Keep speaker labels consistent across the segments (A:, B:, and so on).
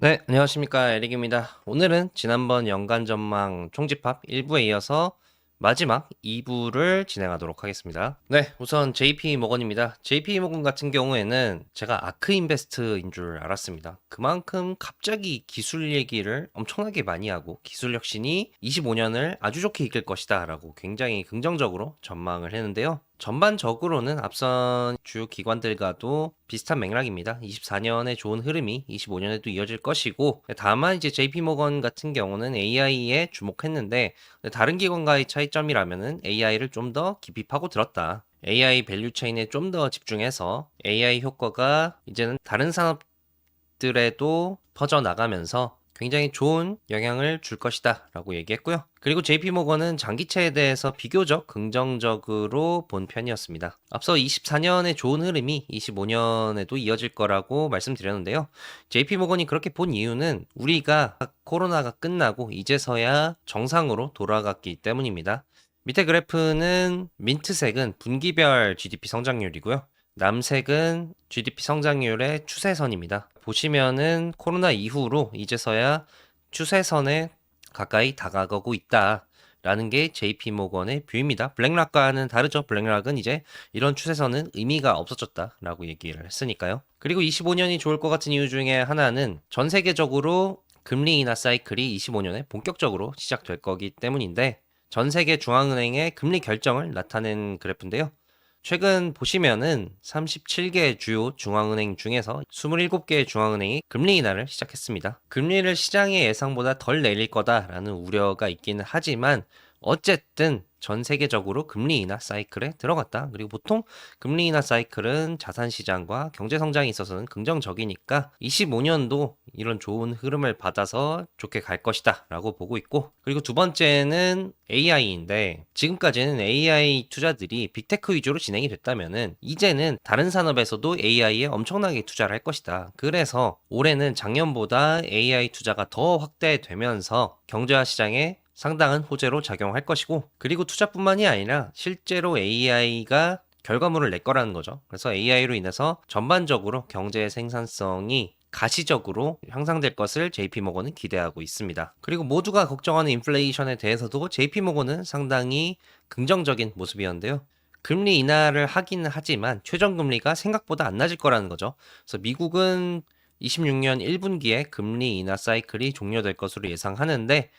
A: 네, 안녕하십니까. 에릭입니다. 오늘은 지난번 연간 전망 총집합 1부에 이어서 마지막 2부를 진행하도록 하겠습니다. 네, 우선 JP 모건입니다. JP 모건 같은 경우에는 제가 아크 인베스트인 줄 알았습니다. 그만큼 갑자기 기술 얘기를 엄청나게 많이 하고 기술 혁신이 25년을 아주 좋게 이끌 것이다 라고 굉장히 긍정적으로 전망을 했는데요. 전반적으로는 앞선 주요 기관들과도 비슷한 맥락입니다. 24년의 좋은 흐름이 25년에도 이어질 것이고, 다만 이제 JP모건 같은 경우는 AI에 주목했는데 다른 기관과의 차이점이라면은 AI를 좀 더 깊이 파고 들었다. AI 밸류 체인에 좀 더 집중해서 AI 효과가 이제는 다른 산업들에도 퍼져 나가면서 굉장히 좋은 영향을 줄 것이다 라고 얘기했고요. 그리고 JP모건은 장기채에 대해서 비교적 긍정적으로 본 편이었습니다. 앞서 24년의 좋은 흐름이 25년에도 이어질 거라고 말씀드렸는데요. JP모건이 그렇게 본 이유는 우리가 코로나가 끝나고 이제서야 정상으로 돌아갔기 때문입니다. 밑에 그래프는 민트색은 분기별 GDP 성장률이고요. 남색은 GDP 성장률의 추세선입니다. 보시면은 코로나 이후로 이제서야 추세선에 가까이 다가가고 있다라는 게 JP모건의 뷰입니다. 블랙락과는 다르죠. 블랙락은 이제 이런 추세선은 의미가 없어졌다라고 얘기를 했으니까요. 그리고 25년이 좋을 것 같은 이유 중에 하나는 전 세계적으로 금리 인하 사이클이 25년에 본격적으로 시작될 거기 때문인데 전 세계 중앙은행의 금리 결정을 나타낸 그래프인데요. 최근 보시면은 37개 주요 중앙은행 중에서 27개 중앙은행이 금리 인하를 시작했습니다. 금리를 시장의 예상보다 덜 내릴 거다라는 우려가 있기는 하지만 어쨌든 전 세계적으로 금리 인하 사이클에 들어갔다. 그리고 보통 금리 인하 사이클은 자산 시장과 경제 성장에 있어서는 긍정적이니까 25년도 이런 좋은 흐름을 받아서 좋게 갈 것이다 라고 보고 있고, 그리고 두 번째는 AI인데 지금까지는 AI 투자들이 빅테크 위주로 진행이 됐다면은 이제는 다른 산업에서도 AI에 엄청나게 투자를 할 것이다. 그래서 올해는 작년보다 AI 투자가 더 확대되면서 경제와 시장에 상당한 호재로 작용할 것이고, 그리고 투자뿐만이 아니라 실제로 AI가 결과물을 낼 거라는 거죠. 그래서 AI로 인해서 전반적으로 경제의 생산성이 가시적으로 향상될 것을 JP모건은 기대하고 있습니다. 그리고 모두가 걱정하는 인플레이션에 대해서도 JP모건은 상당히 긍정적인 모습이었는데요. 금리 인하를 하기는 하지만 최저금리가 생각보다 안 낮을 거라는 거죠. 그래서 미국은 26년 1분기에 금리 인하 사이클이 종료될 것으로 예상하는데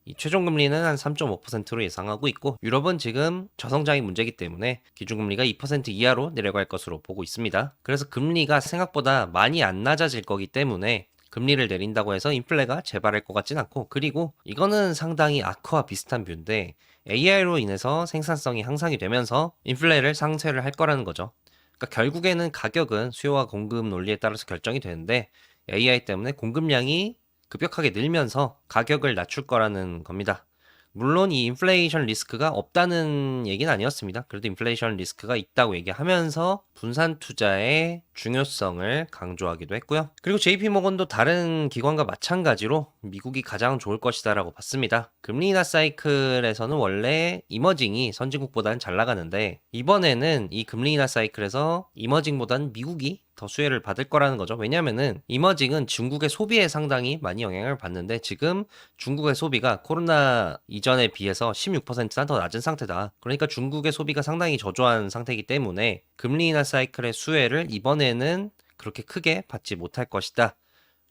A: 이 최종금리는 한 3.5%로 예상하고 있고, 유럽은 지금 저성장이 문제이기 때문에 기준금리가 2% 이하로 내려갈 것으로 보고 있습니다. 그래서 금리가 생각보다 많이 안 낮아질 거기 때문에 금리를 내린다고 해서 인플레가 재발할 것 같진 않고, 그리고 이거는 상당히 아크와 비슷한 뷰인데 AI로 인해서 생산성이 향상이 되면서 인플레를 상쇄를 할 거라는 거죠. 그러니까 결국에는 가격은 수요와 공급 논리에 따라서 결정이 되는데 AI 때문에 공급량이 급격하게 늘면서 가격을 낮출 거라는 겁니다. 물론 이 인플레이션 리스크가 없다는 얘기는 아니었습니다. 그래도 인플레이션 리스크가 있다고 얘기하면서 분산 투자의 중요성을 강조하기도 했고요. 그리고 JP모건도 다른 기관과 마찬가지로 미국이 가장 좋을 것이다라고 봤습니다. 금리 인하 사이클에서는 원래 이머징이 선진국보다는 잘 나가는데 이번에는 이 금리 인하 사이클에서 이머징보다는 미국이 더 수혜를 받을 거라는 거죠. 왜냐면은 이머징은 중국의 소비에 상당히 많이 영향을 받는데 지금 중국의 소비가 코로나 이전에 비해서 16%나 더 낮은 상태다. 그러니까 중국의 소비가 상당히 저조한 상태이기 때문에 금리 인하 사이클의 수혜를 이번에는 그렇게 크게 받지 못할 것이다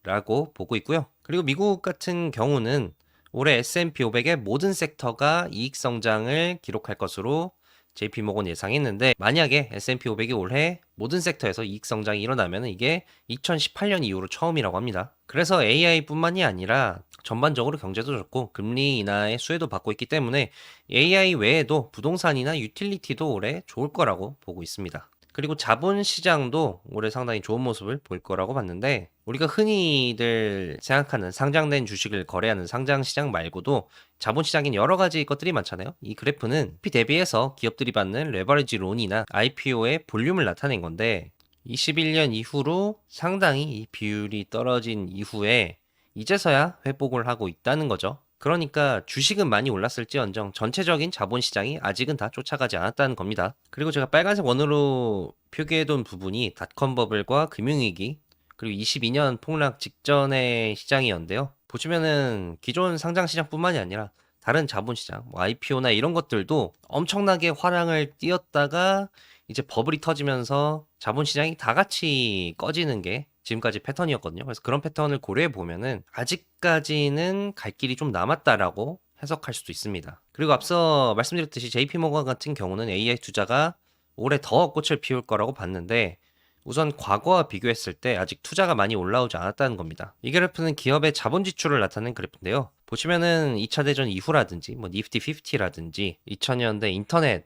A: 라고 보고 있고요. 그리고 미국 같은 경우는 올해 S&P 500의 모든 섹터가 이익 성장을 기록할 것으로 JP모건 예상했는데, 만약에 S&P 500이 올해 모든 섹터에서 이익 성장이 일어나면 이게 2018년 이후로 처음이라고 합니다. 그래서 AI뿐만이 아니라 전반적으로 경제도 좋고 금리 인하의 수혜도 받고 있기 때문에 AI 외에도 부동산이나 유틸리티도 올해 좋을 거라고 보고 있습니다. 그리고 자본시장도 올해 상당히 좋은 모습을 보일 거라고 봤는데, 우리가 흔히들 생각하는 상장된 주식을 거래하는 상장시장 말고도 자본시장엔 여러 가지 것들이 많잖아요. 이 그래프는 P 대비해서 기업들이 받는 레버리지 론이나 IPO의 볼륨을 나타낸 건데 21년 이후로 상당히 이 비율이 떨어진 이후에 이제서야 회복을 하고 있다는 거죠. 그러니까 주식은 많이 올랐을지언정 전체적인 자본시장이 아직은 다 쫓아가지 않았다는 겁니다. 그리고 제가 빨간색 원으로 표기해둔 부분이 닷컴 버블과 금융위기, 그리고 22년 폭락 직전의 시장이었는데요. 보시면은 기존 상장 시장뿐만이 아니라 다른 자본시장, 뭐 IPO나 이런 것들도 엄청나게 화랑을 띄었다가 이제 버블이 터지면서 자본시장이 다 같이 꺼지는 게 지금까지 패턴이었거든요. 그래서 그런 패턴을 고려해 보면은 아직까지는 갈 길이 좀 남았다라고 해석할 수도 있습니다. 그리고 앞서 말씀드렸듯이 JP모건 같은 경우는 AI 투자가 올해 더 꽃을 피울 거라고 봤는데 우선 과거와 비교했을 때 아직 투자가 많이 올라오지 않았다는 겁니다. 이 그래프는 기업의 자본 지출을 나타낸 그래프인데요. 보시면은 2차 대전 이후라든지 뭐 니프티 50라든지 2000년대 인터넷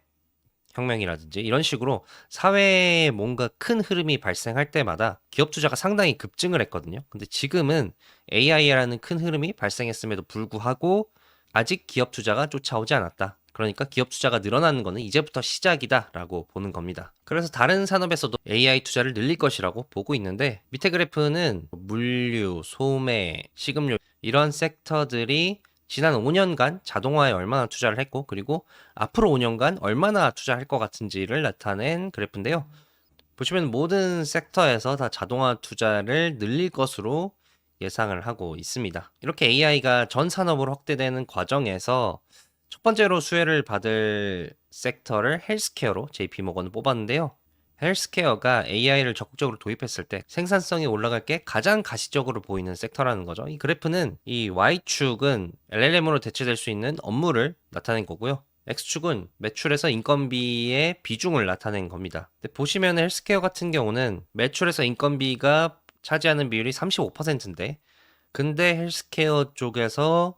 A: 혁명이라든지 이런 식으로 사회에 뭔가 큰 흐름이 발생할 때마다 기업 투자가 상당히 급증을 했거든요. 근데 지금은 AI라는 큰 흐름이 발생했음에도 불구하고 아직 기업 투자가 쫓아오지 않았다. 그러니까 기업 투자가 늘어나는 것은 이제부터 시작이다라고 보는 겁니다. 그래서 다른 산업에서도 AI 투자를 늘릴 것이라고 보고 있는데 밑에 그래프는 물류, 소매, 식음료 이런 섹터들이 지난 5년간 자동화에 얼마나 투자를 했고 그리고 앞으로 5년간 얼마나 투자할 것 같은지를 나타낸 그래프인데요. 보시면 모든 섹터에서 다 자동화 투자를 늘릴 것으로 예상을 하고 있습니다. 이렇게 AI가 전 산업으로 확대되는 과정에서 첫 번째로 수혜를 받을 섹터를 헬스케어로 JP모건을 뽑았는데요. 헬스케어가 AI를 적극적으로 도입했을 때 생산성이 올라갈 게 가장 가시적으로 보이는 섹터라는 거죠. 이 그래프는 이 Y축은 LLM으로 대체될 수 있는 업무를 나타낸 거고요. X축은 매출에서 인건비의 비중을 나타낸 겁니다. 근데 보시면 헬스케어 같은 경우는 매출에서 인건비가 차지하는 비율이 35%인데 근데 헬스케어 쪽에서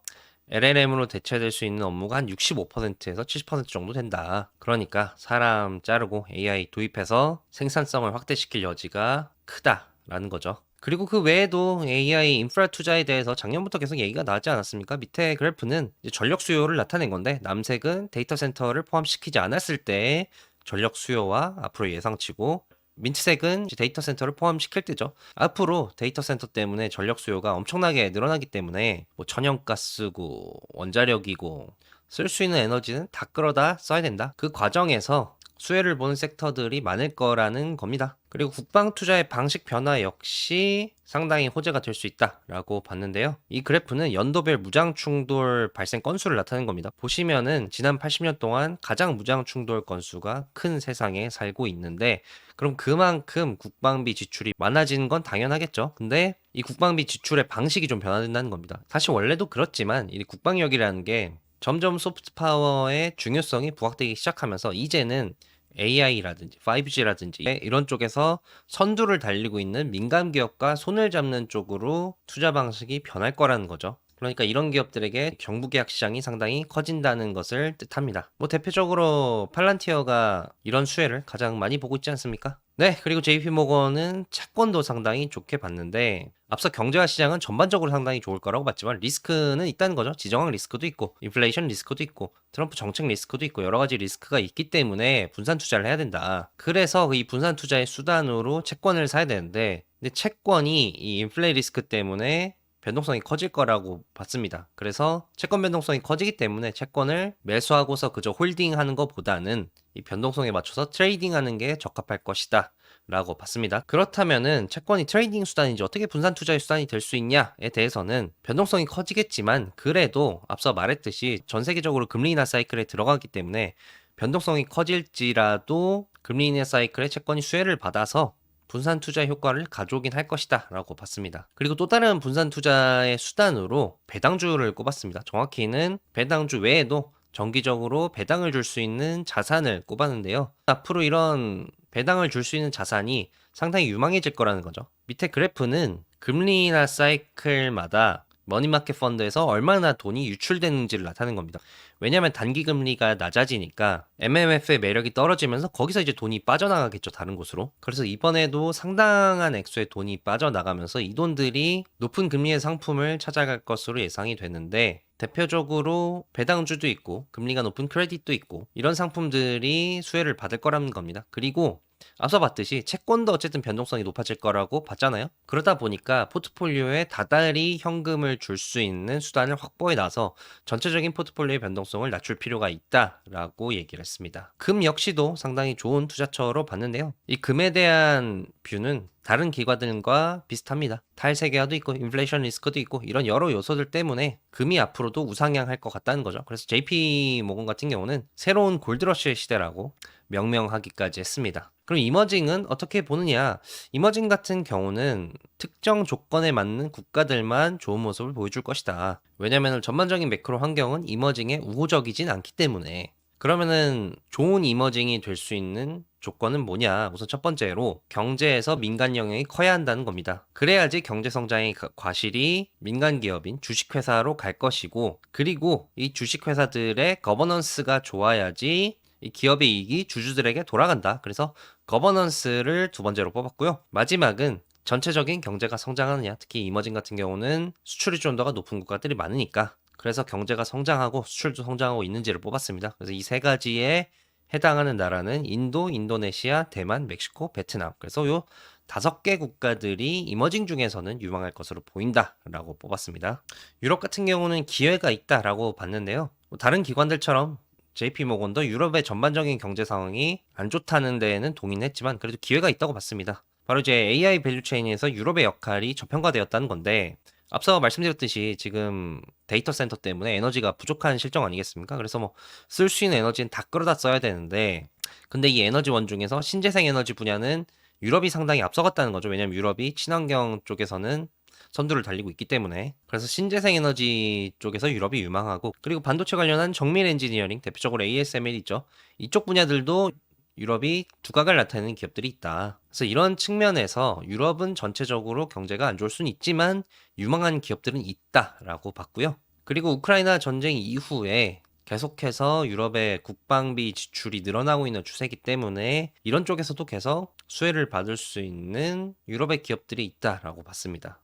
A: LLM으로 대체될 수 있는 업무가 한 65%에서 70% 정도 된다. 그러니까 사람 자르고 AI 도입해서 생산성을 확대시킬 여지가 크다라는 거죠. 그리고 그 외에도 AI 인프라 투자에 대해서 작년부터 계속 얘기가 나왔지 않았습니까? 밑에 그래프는 이제 전력 수요를 나타낸 건데 남색은 데이터 센터를 포함시키지 않았을 때의 전력 수요와 앞으로 예상치고 민트색은 이제 데이터 센터를 포함시킬 때죠. 앞으로 데이터 센터 때문에 전력 수요가 엄청나게 늘어나기 때문에 뭐 천연가스고 원자력이고 쓸 수 있는 에너지는 다 끌어다 써야 된다. 그 과정에서 수혜를 보는 섹터들이 많을 거라는 겁니다. 그리고 국방 투자의 방식 변화 역시 상당히 호재가 될 수 있다라고 봤는데요. 이 그래프는 연도별 무장 충돌 발생 건수를 나타낸 겁니다. 보시면은 지난 80년 동안 가장 무장 충돌 건수가 큰 세상에 살고 있는데 그럼 그만큼 국방비 지출이 많아지는 건 당연하겠죠. 근데 이 국방비 지출의 방식이 좀 변화된다는 겁니다. 사실 원래도 그렇지만 이 국방력이라는 게 점점 소프트 파워의 중요성이 부각되기 시작하면서 이제는 AI라든지 5G라든지 이런 쪽에서 선두를 달리고 있는 민간 기업과 손을 잡는 쪽으로 투자 방식이 변할 거라는 거죠. 그러니까 이런 기업들에게 경부계약 시장이 상당히 커진다는 것을 뜻합니다. 뭐 대표적으로 팔란티어가 이런 수혜를 가장 많이 보고 있지 않습니까? 네, 그리고 JP모건은 채권도 상당히 좋게 봤는데 앞서 경제와 시장은 전반적으로 상당히 좋을 거라고 봤지만 리스크는 있다는 거죠. 지정학 리스크도 있고 인플레이션 리스크도 있고 트럼프 정책 리스크도 있고 여러 가지 리스크가 있기 때문에 분산 투자를 해야 된다. 그래서 이 분산 투자의 수단으로 채권을 사야 되는데 근데 채권이 이 인플레 리스크 때문에 변동성이 커질 거라고 봤습니다. 그래서 채권 변동성이 커지기 때문에 채권을 매수하고서 그저 홀딩하는 것보다는 이 변동성에 맞춰서 트레이딩하는 게 적합할 것이다 라고 봤습니다. 그렇다면은 채권이 트레이딩 수단인지 어떻게 분산 투자의 수단이 될 수 있냐에 대해서는 변동성이 커지겠지만 그래도 앞서 말했듯이 전 세계적으로 금리 인하 사이클에 들어가기 때문에 변동성이 커질지라도 금리 인하 사이클에 채권이 수혜를 받아서 분산 투자 효과를 가져오긴 할 것이다 라고 봤습니다. 그리고 또 다른 분산 투자의 수단으로 배당주를 꼽았습니다. 정확히는 배당주 외에도 정기적으로 배당을 줄 수 있는 자산을 꼽았는데요. 앞으로 이런 배당을 줄 수 있는 자산이 상당히 유망해질 거라는 거죠. 밑에 그래프는 금리 인하 사이클마다 머니마켓 펀드에서 얼마나 돈이 유출되는지를 나타내는 겁니다. 왜냐하면 단기 금리가 낮아지니까 MMF의 매력이 떨어지면서 거기서 이제 돈이 빠져나가겠죠, 다른 곳으로. 그래서 이번에도 상당한 액수의 돈이 빠져나가면서 이 돈들이 높은 금리의 상품을 찾아갈 것으로 예상이 되는데 대표적으로 배당주도 있고 금리가 높은 크레딧도 있고 이런 상품들이 수혜를 받을 거라는 겁니다. 그리고 앞서 봤듯이 채권도 어쨌든 변동성이 높아질 거라고 봤잖아요. 그러다 보니까 포트폴리오에 다달이 현금을 줄 수 있는 수단을 확보해 놔서 전체적인 포트폴리오의 변동성을 낮출 필요가 있다라고 얘기를 했습니다. 금 역시도 상당히 좋은 투자처로 봤는데요. 이 금에 대한 뷰는 다른 기관들과 비슷합니다. 탈세계화도 있고 인플레이션 리스크도 있고 이런 여러 요소들 때문에 금이 앞으로도 우상향할 것 같다는 거죠. 그래서 JP 모건 같은 경우는 새로운 골드러시의 시대라고 명명하기까지 했습니다. 그럼 이머징은 어떻게 보느냐? 이머징 같은 경우는 특정 조건에 맞는 국가들만 좋은 모습을 보여줄 것이다. 왜냐하면 전반적인 매크로 환경은 이머징에 우호적이진 않기 때문에. 그러면은 좋은 이머징이 될 수 있는 조건은 뭐냐? 우선 첫 번째로 경제에서 민간 영향이 커야 한다는 겁니다. 그래야지 경제 성장의 과실이 민간 기업인 주식회사로 갈 것이고, 그리고 이 주식회사들의 거버넌스가 좋아야지 이 기업의 이익이 주주들에게 돌아간다. 그래서 거버넌스를 두 번째로 뽑았고요. 마지막은 전체적인 경제가 성장하느냐, 특히 이머징 같은 경우는 수출 의존도가 높은 국가들이 많으니까, 그래서 경제가 성장하고 수출도 성장하고 있는지를 뽑았습니다. 그래서 이 세 가지에 해당하는 나라는 인도, 인도네시아, 대만, 멕시코, 베트남. 그래서 요 5개 국가들이 이머징 중에서는 유망할 것으로 보인다라고 뽑았습니다. 유럽 같은 경우는 기회가 있다라고 봤는데요. 다른 기관들처럼 JP모건도 유럽의 전반적인 경제 상황이 안 좋다는 데에는 동의는 했지만 그래도 기회가 있다고 봤습니다. 바로 이제 AI 밸류체인에서 유럽의 역할이 저평가되었다는 건데, 앞서 말씀드렸듯이 지금 데이터 센터 때문에 에너지가 부족한 실정 아니겠습니까? 그래서 뭐 쓸 수 있는 에너지는 다 끌어다 써야 되는데, 근데 이 에너지원 중에서 신재생 에너지 분야는 유럽이 상당히 앞서갔다는 거죠. 왜냐면 유럽이 친환경 쪽에서는 선두를 달리고 있기 때문에. 그래서 신재생 에너지 쪽에서 유럽이 유망하고, 그리고 반도체 관련한 정밀 엔지니어링, 대표적으로 ASML 있죠. 이쪽 분야들도 유럽이 두각을 나타내는 기업들이 있다. 그래서 이런 측면에서 유럽은 전체적으로 경제가 안 좋을 수는 있지만 유망한 기업들은 있다라고 봤고요. 그리고 우크라이나 전쟁 이후에 계속해서 유럽의 국방비 지출이 늘어나고 있는 추세이기 때문에 이런 쪽에서도 계속 수혜를 받을 수 있는 유럽의 기업들이 있다라고 봤습니다.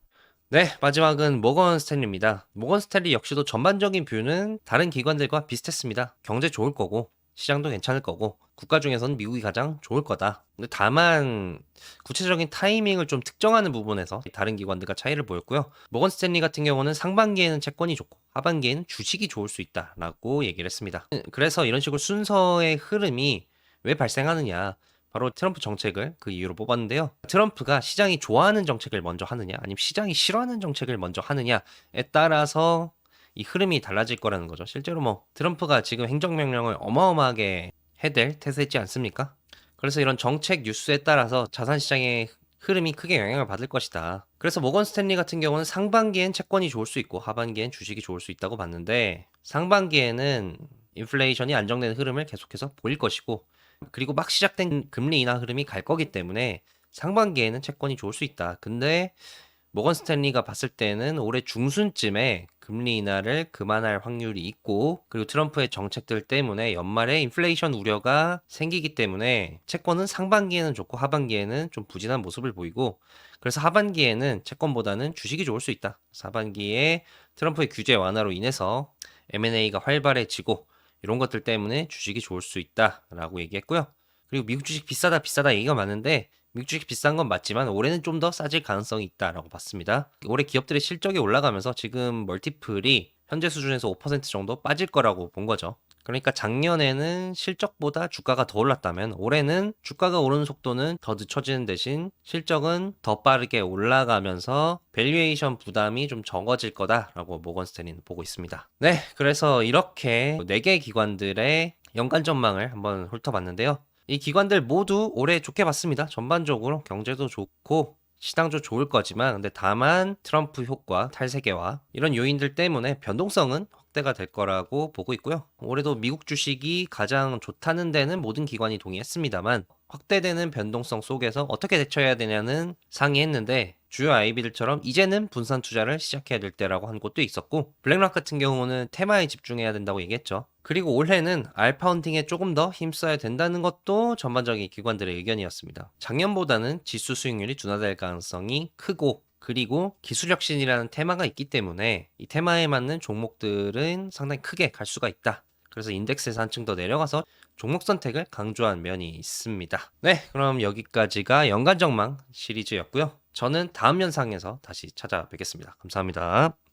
A: 네, 마지막은 모건 스탠리입니다. 모건 스탠리 역시도 전반적인 뷰는 다른 기관들과 비슷했습니다. 경제 좋을 거고, 시장도 괜찮을 거고, 국가 중에서는 미국이 가장 좋을 거다. 근데 다만 구체적인 타이밍을 좀 특정하는 부분에서 다른 기관들과 차이를 보였고요. 모건 스탠리 같은 경우는 상반기에는 채권이 좋고 하반기에는 주식이 좋을 수 있다라고 얘기를 했습니다. 그래서 이런 식으로 순서의 흐름이 왜 발생하느냐? 바로 트럼프 정책을 그 이유로 뽑았는데요. 트럼프가 시장이 좋아하는 정책을 먼저 하느냐, 아니면 시장이 싫어하는 정책을 먼저 하느냐에 따라서 이 흐름이 달라질 거라는 거죠. 실제로 뭐 트럼프가 지금 행정명령을 어마어마하게 해댈 태세지 않습니까? 그래서 이런 정책 뉴스에 따라서 자산시장의 흐름이 크게 영향을 받을 것이다. 그래서 모건 스탠리 같은 경우는 상반기엔 채권이 좋을 수 있고 하반기엔 주식이 좋을 수 있다고 봤는데, 상반기에는 인플레이션이 안정되는 흐름을 계속해서 보일 것이고, 그리고 막 시작된 금리 인하 흐름이 갈 거기 때문에 상반기에는 채권이 좋을 수 있다. 근데 모건 스탠리가 봤을 때는 올해 중순쯤에 금리 인하를 그만할 확률이 있고, 그리고 트럼프의 정책들 때문에 연말에 인플레이션 우려가 생기기 때문에 채권은 상반기에는 좋고 하반기에는 좀 부진한 모습을 보이고, 그래서 하반기에는 채권보다는 주식이 좋을 수 있다. 하반기에 트럼프의 규제 완화로 인해서 M&A가 활발해지고 이런 것들 때문에 주식이 좋을 수 있다라고 얘기했고요. 그리고 미국 주식 비싸다 비싸다 얘기가 많은데, 미국 주식 비싼 건 맞지만 올해는 좀 더 싸질 가능성이 있다라고 봤습니다. 올해 기업들의 실적이 올라가면서 지금 멀티플이 현재 수준에서 5% 정도 빠질 거라고 본 거죠. 그러니까 작년에는 실적보다 주가가 더 올랐다면 올해는 주가가 오르는 속도는 더 늦춰지는 대신 실적은 더 빠르게 올라가면서 밸류에이션 부담이 좀 적어질 거다라고 모건 스탠리는 보고 있습니다. 네, 그래서 이렇게 4개 기관들의 연간 전망을 한번 훑어봤는데요. 이 기관들 모두 올해 좋게 봤습니다. 전반적으로 경제도 좋고 시장도 좋을 거지만, 근데 다만 트럼프 효과, 탈세계화 이런 요인들 때문에 변동성은 확대가 될 거라고 보고 있고요. 올해도 미국 주식이 가장 좋다는 데는 모든 기관이 동의했습니다만, 확대되는 변동성 속에서 어떻게 대처해야 되냐는 상의했는데, 주요 IB들처럼 이제는 분산 투자를 시작해야 될 때라고 한 곳도 있었고, 블랙락 같은 경우는 테마에 집중해야 된다고 얘기했죠. 그리고 올해는 알파운딩에 조금 더 힘써야 된다는 것도 전반적인 기관들의 의견이었습니다. 작년보다는 지수 수익률이 둔화될 가능성이 크고, 그리고 기술혁신이라는 테마가 있기 때문에 이 테마에 맞는 종목들은 상당히 크게 갈 수가 있다. 그래서 인덱스에서 한층 더 내려가서 종목 선택을 강조한 면이 있습니다. 네, 그럼 여기까지가 연간 전망 시리즈였고요. 저는 다음 영상에서 다시 찾아뵙겠습니다. 감사합니다.